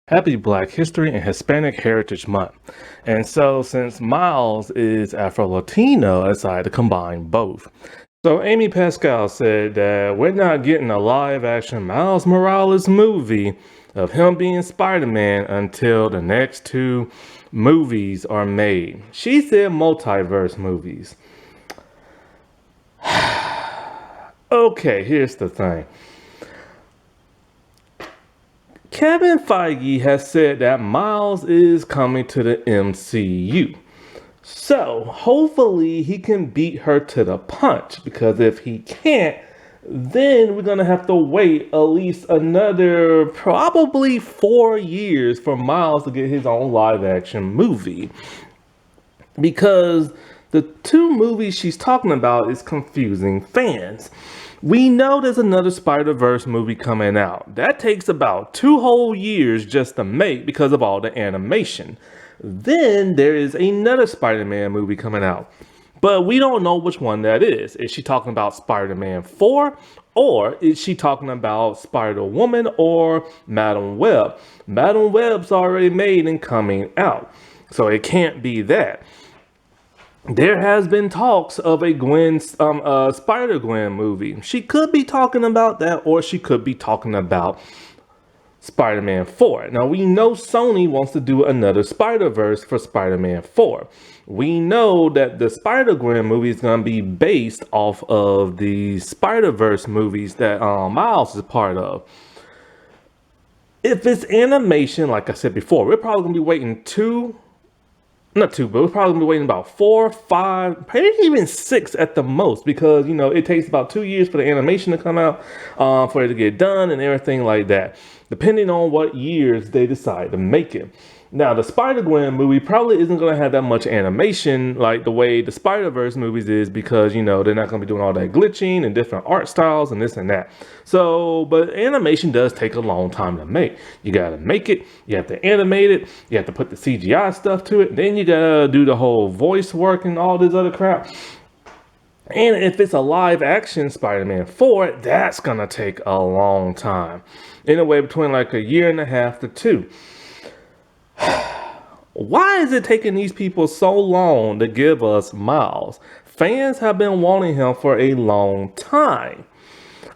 Happy Black History and Hispanic Heritage Month. And so, since Miles is Afro Latino, I decided to combine both. So, Amy Pascal said that we're not getting a live action Miles Morales movie of him being Spider Man until the next two movies are made. She said multiverse movies. Okay, here's the thing. Kevin Feige has said that Miles is coming to the MCU. So hopefully he can beat her to the punch, because if he can't, then we're going to have to wait at least another probably 4 years for Miles to get his own live action movie. Because the two movies she's talking about is confusing fans. We know there's another Spider-Verse movie coming out. That takes about 2 whole years just to make because of all the animation. Then there is another Spider-Man movie coming out. But we don't know which one that is. Is she talking about Spider-Man 4? Or is she talking about Spider-Woman or Madam Web? Madam Web's already made and coming out. So it can't be that. There has been talks of a Spider-Gwen movie. She could be talking about that, or she could be talking about Spider-Man 4. Now, we know Sony wants to do another Spider-Verse for Spider-Man 4. We know that the Spider-Gwen movie is going to be based off of the Spider-Verse movies that Miles is part of. If it's animation, like I said before, we're probably going to be waiting not two, but we're probably gonna be waiting about 4, 5, maybe even 6 at the most, because it takes about 2 years for the animation to come out, for it to get done and everything like that, depending on what years they decide to make it. Now, the Spider-Gwen movie probably isn't going to have that much animation like the way the Spider-Verse movies is, because, they're not going to be doing all that glitching and different art styles and this and that. So, but animation does take a long time to make. You got to make it, you have to animate it, you have to put the CGI stuff to it, then you got to do the whole voice work and all this other crap. And if it's a live action Spider-Man 4, that's going to take a long time. Anywhere between like a year and a half to 2. Why is it taking these people so long to give us Miles? Fans have been wanting him for a long time.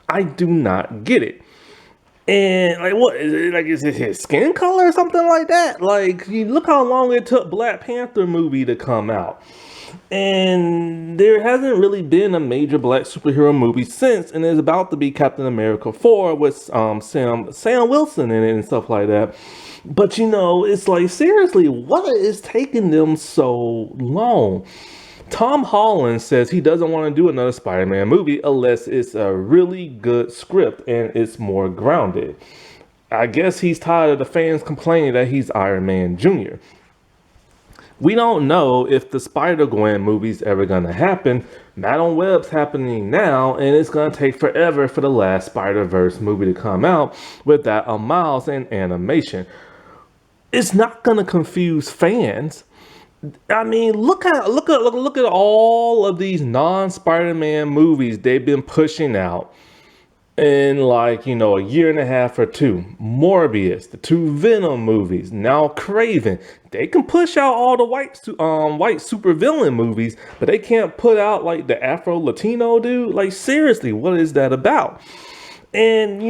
I do not get it. And like, what is it? Like, is it his skin color or something like that? Like, you look how long it took Black Panther movie to come out. And there hasn't really been a major black superhero movie since, and there's about to be Captain America 4 with Sam Wilson in it and stuff like that. But it's like, seriously, what is taking them so long? Tom Holland says he doesn't want to do another Spider-Man movie unless it's a really good script and it's more grounded. I guess he's tired of the fans complaining that he's Iron Man Jr. We don't know if the Spider-Gwen movie's ever going to happen. Madam Web's happening now, and it's going to take forever for the last Spider-Verse movie to come out with that Miles and animation. It's not going to confuse fans. I mean, look at all of these non-Spider-Man movies they've been pushing out in like, a year and a half or 2. Morbius, the 2 Venom movies, now Craven. They can push out all the white supervillain movies, but they can't put out like the Afro Latino dude. Like, seriously, what is that about? And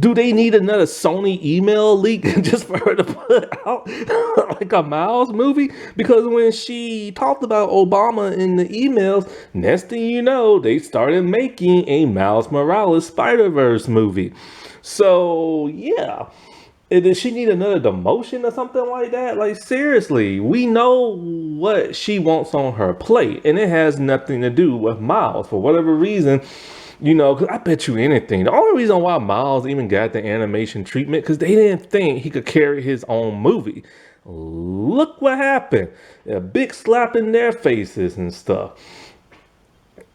do they need another Sony email leak just for her to put out like a Miles movie? Because when she talked about Obama in the emails, next thing you know, they started making a Miles Morales Spider-Verse movie. So, yeah. Does she need another demotion or something like that? Like, seriously, we know what she wants on her plate, and it has nothing to do with Miles. For whatever reason, because I bet you anything. The only reason why Miles even got the animation treatment, because they didn't think he could carry his own movie. Look what happened. A big slap in their faces and stuff.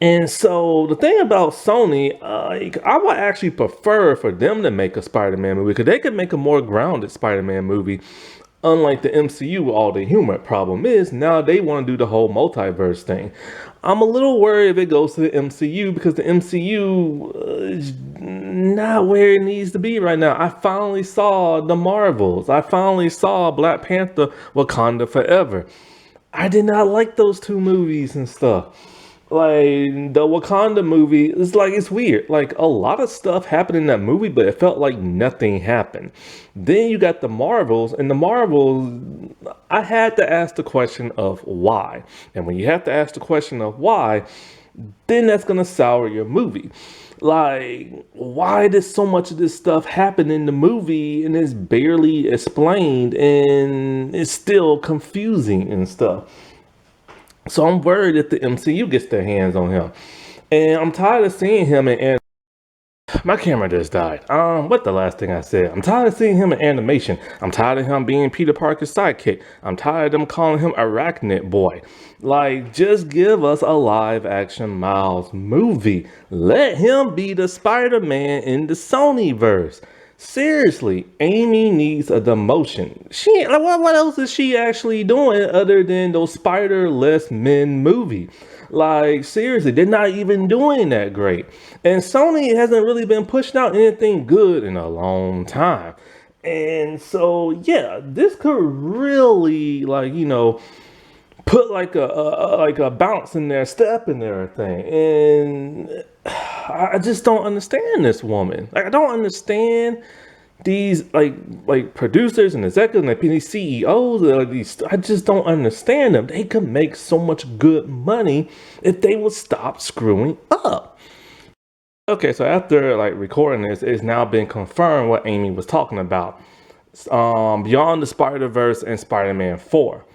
And so the thing about Sony, I would actually prefer for them to make a Spider-Man movie, because they could make a more grounded Spider-Man movie. Unlike the MCU with all the humor, problem is now they want to do the whole multiverse thing. I'm a little worried if it goes to the MCU because the MCU is not where it needs to be right now. I finally saw the Marvels. I finally saw Black Panther Wakanda Forever. I did not like those two movies and stuff. Like the Wakanda movie is like it's weird. Like a lot of stuff happened in that movie, but it felt like nothing happened. Then you got the Marvels, and the Marvels, I had to ask the question of why. And when you have to ask the question of why, then that's gonna sour your movie. Like, why did so much of this stuff happen in the movie and it's barely explained and it's still confusing and stuff? So I'm worried if the MCU gets their hands on him. And I'm tired of seeing him in my camera just died. What the last thing I said? I'm tired of seeing him in animation. I'm tired of him being Peter Parker's sidekick. I'm tired of them calling him Arachnid Boy. Like, just give us a live action Miles movie. Let him be the Spider-Man in the Sonyverse. Seriously, Amy needs a demotion. She like what else is she actually doing other than those spider-less men movie? Like seriously, they're not even doing that great. And Sony hasn't really been pushing out anything good in a long time. And so yeah, this could really put like a bounce in their step and everything. And I just don't understand this woman. Like I don't understand these like producers and executives and these CEOs. I just don't understand them. They could make so much good money if they would stop screwing up. Okay, so after like recording this, it's now been confirmed what Amy was talking about. Beyond the Spider-Verse and Spider-Man 4.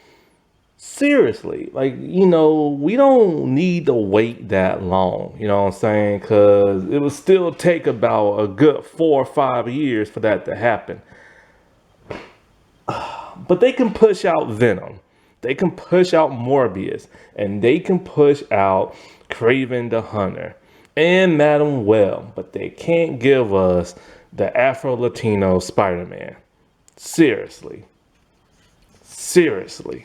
Seriously, we don't need to wait that long, you know what I'm saying? Because it will still take about a good 4 or 5 years for that to happen. But they can push out Venom, they can push out Morbius, and they can push out Craven the Hunter and Madam Web, but they can't give us the Afro-Latino Spider-Man. Seriously. Seriously.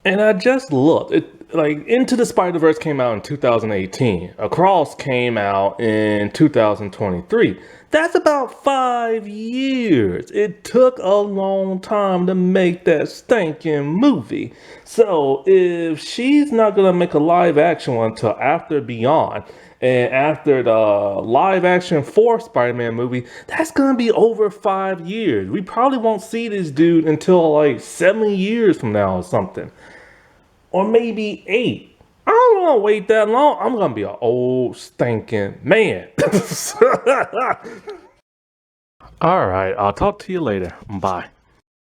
And I just looked. Into the Spider-Verse came out in 2018. Across came out in 2023. That's about 5 years. It took a long time to make that stinking movie. So if she's not gonna make a live action one until after Beyond, and after the live action 4 Spider-Man movie, that's gonna be over 5 years. We probably won't see this dude until like 7 years from now or something. Or maybe 8. I don't want to wait that long. I'm going to be an old stinking man. All right. I'll talk to you later. Bye.